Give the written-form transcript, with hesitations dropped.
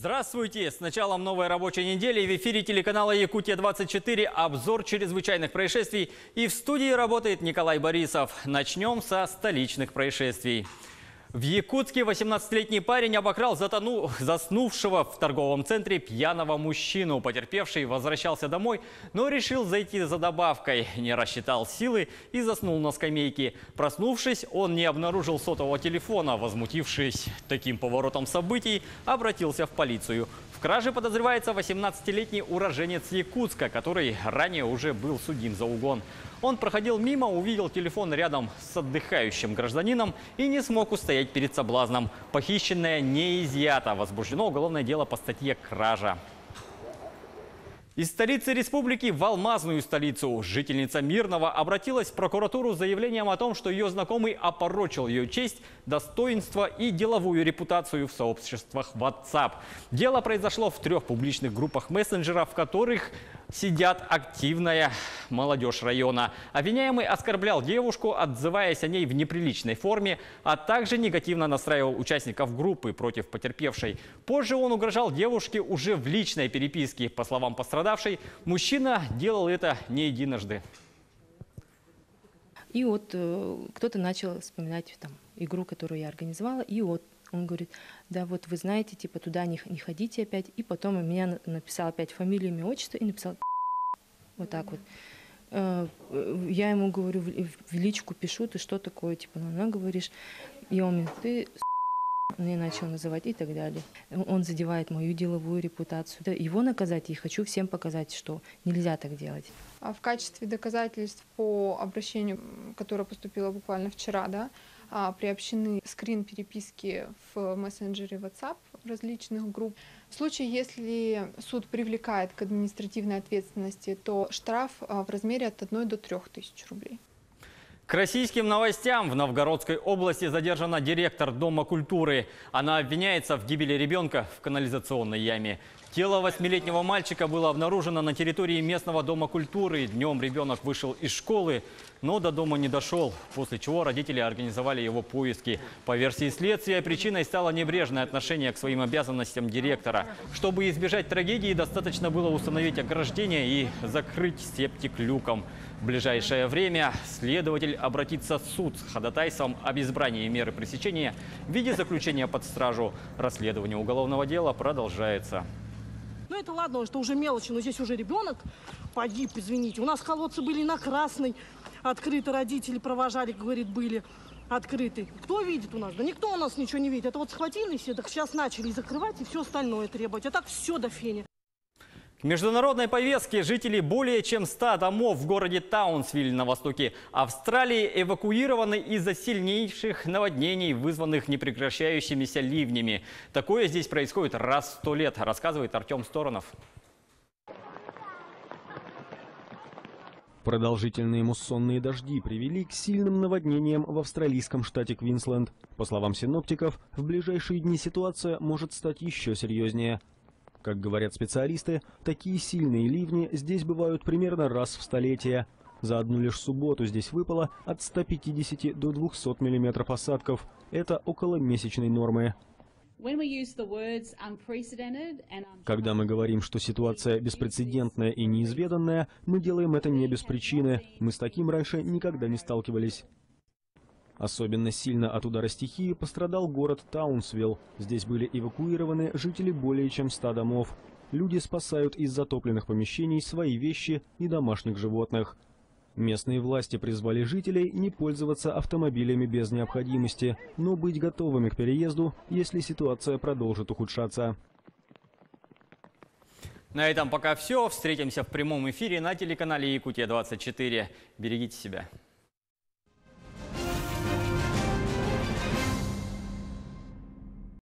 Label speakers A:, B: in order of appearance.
A: Здравствуйте! С началом новой рабочей недели в эфире телеканала «Якутия-24» обзор чрезвычайных происшествий. И в студии работает Николай Борисов. Начнем со столичных происшествий. В Якутске 18-летний парень обокрал заснувшего в торговом центре пьяного мужчину. Потерпевший возвращался домой, но решил зайти за добавкой. Не рассчитал силы и заснул на скамейке. Проснувшись, он не обнаружил сотового телефона. Возмутившись таким поворотом событий, обратился в полицию. В краже подозревается 18-летний уроженец Якутска, который ранее уже был судим за угон. Он проходил мимо, увидел телефон рядом с отдыхающим гражданином и не смог устоять перед соблазном. Похищенное не изъято. Возбуждено уголовное дело по статье «Кража». Из столицы республики в алмазную столицу жительница Мирного обратилась в прокуратуру с заявлением о том, что ее знакомый опорочил ее честь, достоинство и деловую репутацию в сообществах WhatsApp. Дело произошло в 3 публичных группах мессенджеров, в которых сидят активная молодежь района. Обвиняемый оскорблял девушку, отзываясь о ней в неприличной форме, а также негативно настраивал участников группы против потерпевшей. Позже он угрожал девушке уже в личной переписке. По словам пострадавшей, мужчина делал это не единожды.
B: И вот кто-то начал вспоминать там игру, которую я организовала, и вот он говорит: да вот вы знаете, типа туда не ходите опять. И потом у меня написал опять фамилию, имя, отчество и написал вот так вот. Я ему говорю, в личку пишу, ты что такое, типа, она говоришь, и он мне, ты мне начал называть и так далее. Он задевает мою деловую репутацию. Его наказать и хочу всем показать, что нельзя так делать.
C: В качестве доказательств по обращению, которое поступило буквально вчера, да, приобщены скрин переписки в мессенджере WhatsApp различных групп. В случае, если суд привлекает к административной ответственности, то штраф в размере от 1 до 3 тысяч рублей.
A: К российским новостям. В Новгородской области задержана директор Дома культуры. Она обвиняется в гибели ребенка в канализационной яме. Тело 8-летнего мальчика было обнаружено на территории местного Дома культуры. Днем ребенок вышел из школы, но до дома не дошел, после чего родители организовали его поиски. По версии следствия, причиной стало небрежное отношение к своим обязанностям директора. Чтобы избежать трагедии, достаточно было установить ограждение и закрыть септик люком. В ближайшее время следователь обратится в суд с ходатайством об избрании меры пресечения в виде заключения под стражу. Расследование уголовного дела продолжается.
D: Ну это ладно, что уже мелочи, но здесь уже ребенок погиб, извините. У нас колодцы были на Красной, открыты, родители провожали, говорит, были открыты. Кто видит у нас? Да никто у нас ничего не видит. Это вот схватили все, так сейчас начали закрывать и все остальное требовать. А так все до фени.
A: К международной повестке жители более чем 100 домов в городе Таунсвилл на востоке Австралии эвакуированы из-за сильнейших наводнений, вызванных непрекращающимися ливнями. Такое здесь происходит раз в 100 лет, рассказывает Артем Сторонов.
E: Продолжительные муссонные дожди привели к сильным наводнениям в австралийском штате Квинсленд. По словам синоптиков, в ближайшие дни ситуация может стать еще серьезнее. Как говорят специалисты, такие сильные ливни здесь бывают примерно раз в столетие. За одну лишь субботу здесь выпало от 150 до 200 миллиметров осадков. Это около месячной нормы. Когда мы говорим, что ситуация беспрецедентная и неизведанная, мы делаем это не без причины. Мы с таким раньше никогда не сталкивались. Особенно сильно от удара стихии пострадал город Таунсвилл. Здесь были эвакуированы жители более чем 100 домов. Люди спасают из затопленных помещений свои вещи и домашних животных. Местные власти призвали жителей не пользоваться автомобилями без необходимости, но быть готовыми к переезду, если ситуация продолжит ухудшаться.
A: На этом пока все. Встретимся в прямом эфире на телеканале «Якутия-24». Берегите себя.